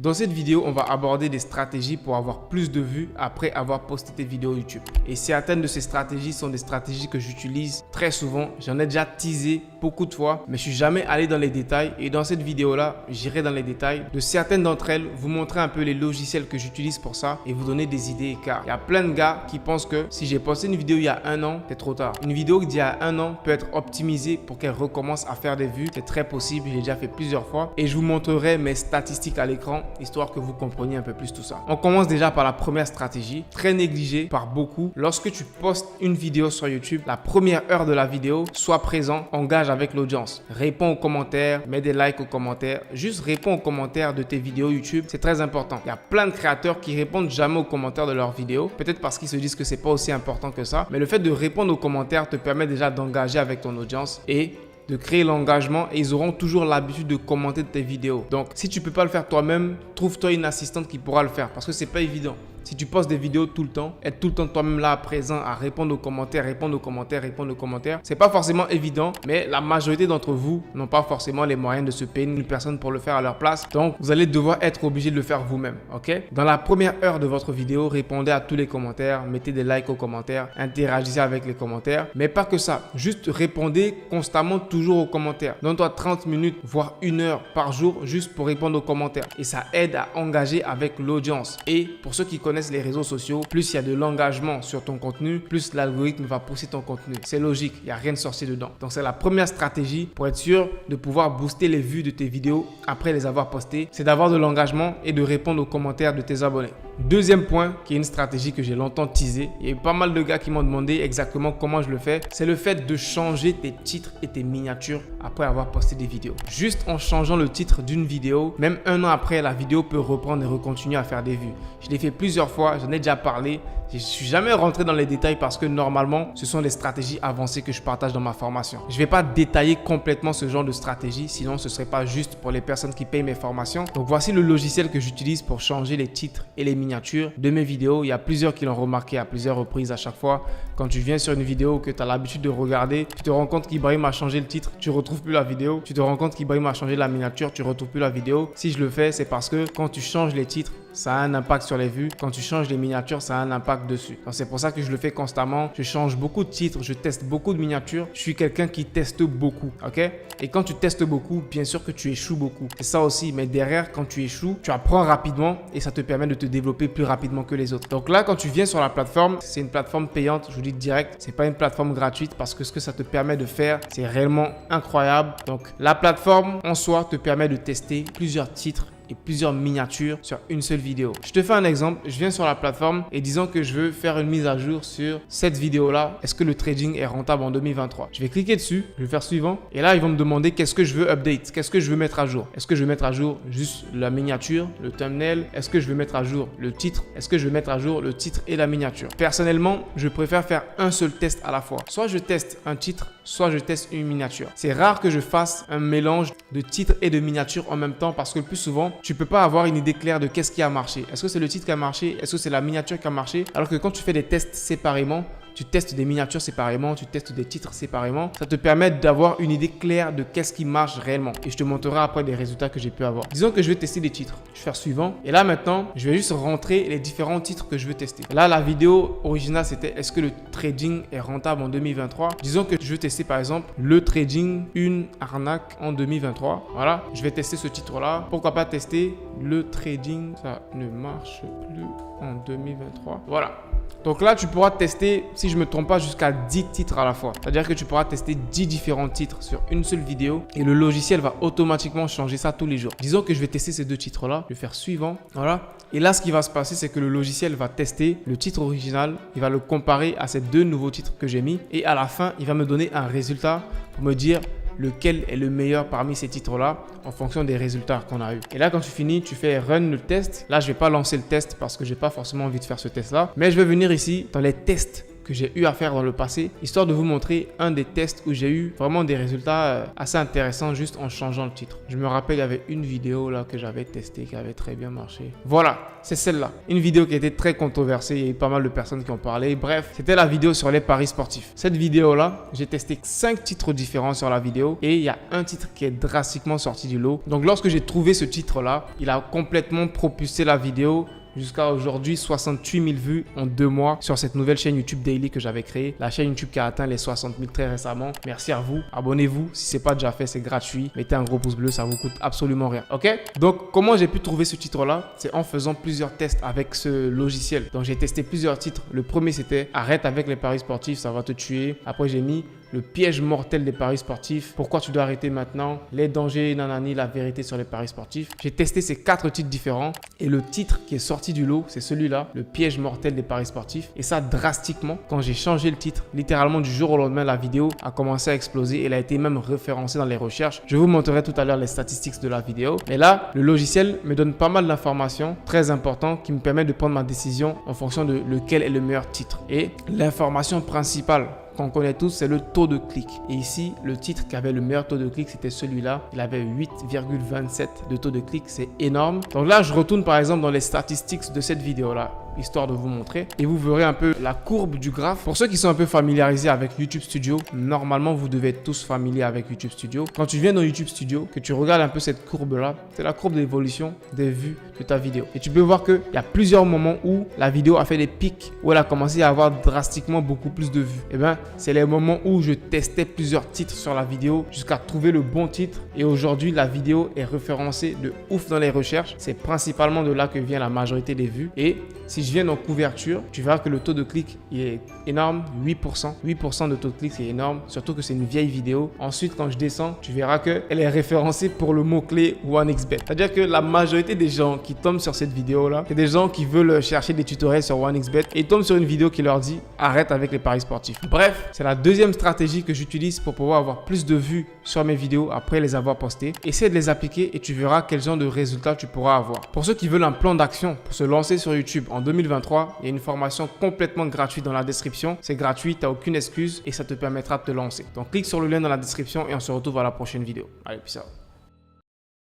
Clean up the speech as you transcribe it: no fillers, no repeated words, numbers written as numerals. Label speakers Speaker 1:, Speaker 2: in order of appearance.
Speaker 1: Dans cette vidéo, on va aborder des stratégies pour avoir plus de vues après avoir posté tes vidéos YouTube. Et certaines de ces stratégies sont des stratégies que j'utilise très souvent. J'en ai déjà teasé beaucoup de fois, mais je suis jamais allé dans les détails. Et dans cette vidéo-là, j'irai dans les détails de certaines d'entre elles, vous montrer un peu les logiciels que j'utilise pour ça et vous donner des idées. Car il y a plein de gars qui pensent que si j'ai posté une vidéo il y a un an, c'est trop tard. Une vidéo d'il y a un an peut être optimisée pour qu'elle recommence à faire des vues. C'est très possible, j'ai déjà fait plusieurs fois. Et je vous montrerai mes statistiques à l'écran, histoire que vous compreniez un peu plus tout ça. On commence déjà par la première stratégie, très négligée par beaucoup. Lorsque tu postes une vidéo sur YouTube, la première heure de la vidéo, sois présent, engage avec l'audience. Réponds aux commentaires, mets des likes aux commentaires. Juste réponds aux commentaires de tes vidéos YouTube, c'est très important. Il y a plein de créateurs qui répondent jamais aux commentaires de leurs vidéos, peut-être parce qu'ils se disent que c'est pas aussi important que ça. Mais le fait de répondre aux commentaires te permet déjà d'engager avec ton audience et de créer l'engagement, et ils auront toujours l'habitude de commenter tes vidéos. Donc, si tu ne peux pas le faire toi-même, trouve-toi une assistante qui pourra le faire parce que c'est pas évident. Si tu postes des vidéos tout le temps, être tout le temps toi-même là présent à répondre aux commentaires, c'est pas forcément évident, mais la majorité d'entre vous n'ont pas forcément les moyens de se payer une personne pour le faire à leur place. Donc, vous allez devoir être obligé de le faire vous-même, ok? Dans la première heure de votre vidéo, répondez à tous les commentaires, mettez des likes aux commentaires, interagissez avec les commentaires, mais pas que ça. Juste répondez constamment toujours aux commentaires. Donne-toi 30 minutes, voire 1 heure par jour juste pour répondre aux commentaires. Et ça aide à engager avec l'audience. Et pour ceux qui connaissent les réseaux sociaux, plus il y a de l'engagement sur ton contenu, plus l'algorithme va pousser ton contenu. C'est logique, il n'y a rien de sorcier dedans. Donc c'est la première stratégie pour être sûr de pouvoir booster les vues de tes vidéos après les avoir postées, c'est d'avoir de l'engagement et de répondre aux commentaires de tes abonnés. Deuxième point, qui est une stratégie que j'ai longtemps teasée, il y a eu pas mal de gars qui m'ont demandé exactement comment je le fais, c'est le fait de changer tes titres et tes miniatures après avoir posté des vidéos. Juste en changeant le titre d'une vidéo, même 1 an après, la vidéo peut reprendre et recontinuer à faire des vues. Je l'ai fait plusieurs fois, j'en ai déjà parlé. Je ne suis jamais rentré dans les détails parce que normalement, ce sont des stratégies avancées que je partage dans ma formation. Je ne vais pas détailler complètement ce genre de stratégie, sinon ce ne serait pas juste pour les personnes qui payent mes formations. Donc voici le logiciel que j'utilise pour changer les titres et les miniatures de mes vidéos. Il y a plusieurs qui l'ont remarqué à plusieurs reprises à chaque fois. Quand tu viens sur une vidéo que tu as l'habitude de regarder, tu te rends compte qu'Ibrahim a changé le titre, tu ne retrouves plus la vidéo. Tu te rends compte qu'Ibrahim a changé la miniature, tu ne retrouves plus la vidéo. Si je le fais, c'est parce que quand tu changes les titres, ça a un impact sur les vues. Quand tu changes les miniatures, ça a un impact dessus. Donc c'est pour ça que je le fais constamment. Je change beaucoup de titres, je teste beaucoup de miniatures. Je suis quelqu'un qui teste beaucoup, ok? Et quand tu testes beaucoup, bien sûr que tu échoues beaucoup. C'est ça aussi, mais derrière, quand tu échoues, tu apprends rapidement et ça te permet de te développer plus rapidement que les autres. Donc là, quand tu viens sur la plateforme, c'est une plateforme payante, je vous dis direct. C'est pas une plateforme gratuite parce que ce que ça te permet de faire, c'est réellement incroyable. Donc la plateforme en soi te permet de tester plusieurs titres et plusieurs miniatures sur une seule vidéo. Je te fais un exemple, je viens sur la plateforme et disons que je veux faire une mise à jour sur cette vidéo-là. Est-ce que le trading est rentable en 2023? Je vais cliquer dessus, je vais faire suivant et là, ils vont me demander qu'est-ce que je veux update, qu'est-ce que je veux mettre à jour. Est-ce que je veux mettre à jour juste la miniature, le thumbnail? Est-ce que je veux mettre à jour le titre? Est-ce que je veux mettre à jour le titre et la miniature? Personnellement, je préfère faire un seul test à la fois. Soit je teste un titre, soit je teste une miniature. C'est rare que je fasse un mélange de titre et de miniature en même temps parce que le plus souvent, tu peux pas avoir une idée claire de qu'est-ce qui a marché. Est-ce que c'est le titre qui a marché? Est-ce que c'est la miniature qui a marché? Alors que quand tu fais des tests séparément, tu testes des miniatures séparément, tu testes des titres séparément. Ça te permet d'avoir une idée claire de qu'est-ce qui marche réellement. Et je te montrerai après les résultats que j'ai pu avoir. Disons que je vais tester des titres. Je vais faire suivant. Et là maintenant, je vais juste rentrer les différents titres que je veux tester. Là, la vidéo originale, c'était est-ce que le trading est rentable en 2023? Disons que je veux tester par exemple le trading, une arnaque en 2023. Voilà, je vais tester ce titre-là. Pourquoi pas tester le trading? Ça ne marche plus en 2023. Voilà. Donc là, tu pourras tester, si je ne me trompe pas, jusqu'à 10 titres à la fois. C'est-à-dire que tu pourras tester 10 différents titres sur une seule vidéo et le logiciel va automatiquement changer ça tous les jours. Disons que je vais tester ces 2 titres-là. Je vais faire suivant. Voilà. Et là, ce qui va se passer, c'est que le logiciel va tester le titre original. Il va le comparer à ces 2 nouveaux titres que j'ai mis. Et à la fin, il va me donner un résultat pour me dire lequel est le meilleur parmi ces titres-là en fonction des résultats qu'on a eu. Et là, quand tu finis, tu fais run le test. Là, je ne vais pas lancer le test parce que je n'ai pas forcément envie de faire ce test-là. Mais je vais venir ici dans les tests que j'ai eu à faire dans le passé, histoire de vous montrer un des tests où j'ai eu vraiment des résultats assez intéressants juste en changeant le titre. Je me rappelle, il y avait une vidéo là que j'avais testée qui avait très bien marché. Voilà, c'est celle-là. Une vidéo qui était très controversée, il y a eu pas mal de personnes qui ont parlé. Bref, c'était la vidéo sur les paris sportifs. Cette vidéo-là, j'ai testé 5 titres différents sur la vidéo et il y a un titre qui est drastiquement sorti du lot. Donc lorsque j'ai trouvé ce titre-là, il a complètement propulsé la vidéo jusqu'à aujourd'hui 68 000 vues en 2 mois sur cette nouvelle chaîne YouTube Daily que j'avais créée. La chaîne YouTube qui a atteint les 60 000 très récemment. Merci à vous. Abonnez-vous. Si ce n'est pas déjà fait, c'est gratuit. Mettez un gros pouce bleu, ça vous coûte absolument rien. Ok? Donc, comment j'ai pu trouver ce titre-là? C'est en faisant plusieurs tests avec ce logiciel. Donc, j'ai testé plusieurs titres. Le premier, c'était arrête avec les paris sportifs, ça va te tuer. Après, j'ai mis le piège mortel des paris sportifs. Pourquoi tu dois arrêter maintenant? Les dangers, nanani, la vérité sur les paris sportifs. J'ai testé ces 4 titres différents et le titre qui est sorti du lot, c'est celui-là, le piège mortel des paris sportifs. Et ça, drastiquement, quand j'ai changé le titre, littéralement du jour au lendemain, la vidéo a commencé à exploser. Elle a été même référencée dans les recherches. Je vous montrerai tout à l'heure les statistiques de la vidéo. Et là, le logiciel me donne pas mal d'informations très importantes qui me permettent de prendre ma décision en fonction de lequel est le meilleur titre. Et l'information principale qu'on connaît tous, c'est le taux de clic. Et ici, le titre qui avait le meilleur taux de clic, c'était celui-là. Il avait 8,27 de taux de clic. C'est énorme. Donc là, je retourne par exemple dans les statistiques de cette vidéo-là, histoire de vous montrer. Et vous verrez un peu la courbe du graphe. Pour ceux qui sont un peu familiarisés avec YouTube Studio, normalement, vous devez être tous familiers avec YouTube Studio. Quand tu viens dans YouTube Studio, que tu regardes un peu cette courbe-là, c'est la courbe d'évolution des vues de ta vidéo. Et tu peux voir qu'il y a plusieurs moments où la vidéo a fait des pics, où elle a commencé à avoir drastiquement beaucoup plus de vues. Et bien, c'est les moments où je testais plusieurs titres sur la vidéo jusqu'à trouver le bon titre. Et aujourd'hui, la vidéo est référencée de ouf dans les recherches. C'est principalement de là que vient la majorité des vues. Et si je viens dans couverture, tu verras que le taux de clic il est énorme, 8%. 8% de taux de clic, c'est énorme, surtout que c'est une vieille vidéo. Ensuite, quand je descends, tu verras qu'elle est référencée pour le mot-clé OneXBet. C'est-à-dire que la majorité des gens qui tombent sur cette vidéo-là, c'est des gens qui veulent chercher des tutoriels sur OneXBet et tombent sur une vidéo qui leur dit « Arrête avec les paris sportifs ». Bref, c'est la deuxième stratégie que j'utilise pour pouvoir avoir plus de vues sur mes vidéos après les avoir postées. Essaie de les appliquer et tu verras quel genre de résultats tu pourras avoir. Pour ceux qui veulent un plan d'action pour se lancer sur YouTube en 2023, il y a une formation complètement gratuite dans la description. C'est gratuit, tu n'as aucune excuse et ça te permettra de te lancer. Donc clique sur le lien dans la description et on se retrouve à la prochaine vidéo. Allez, peace out.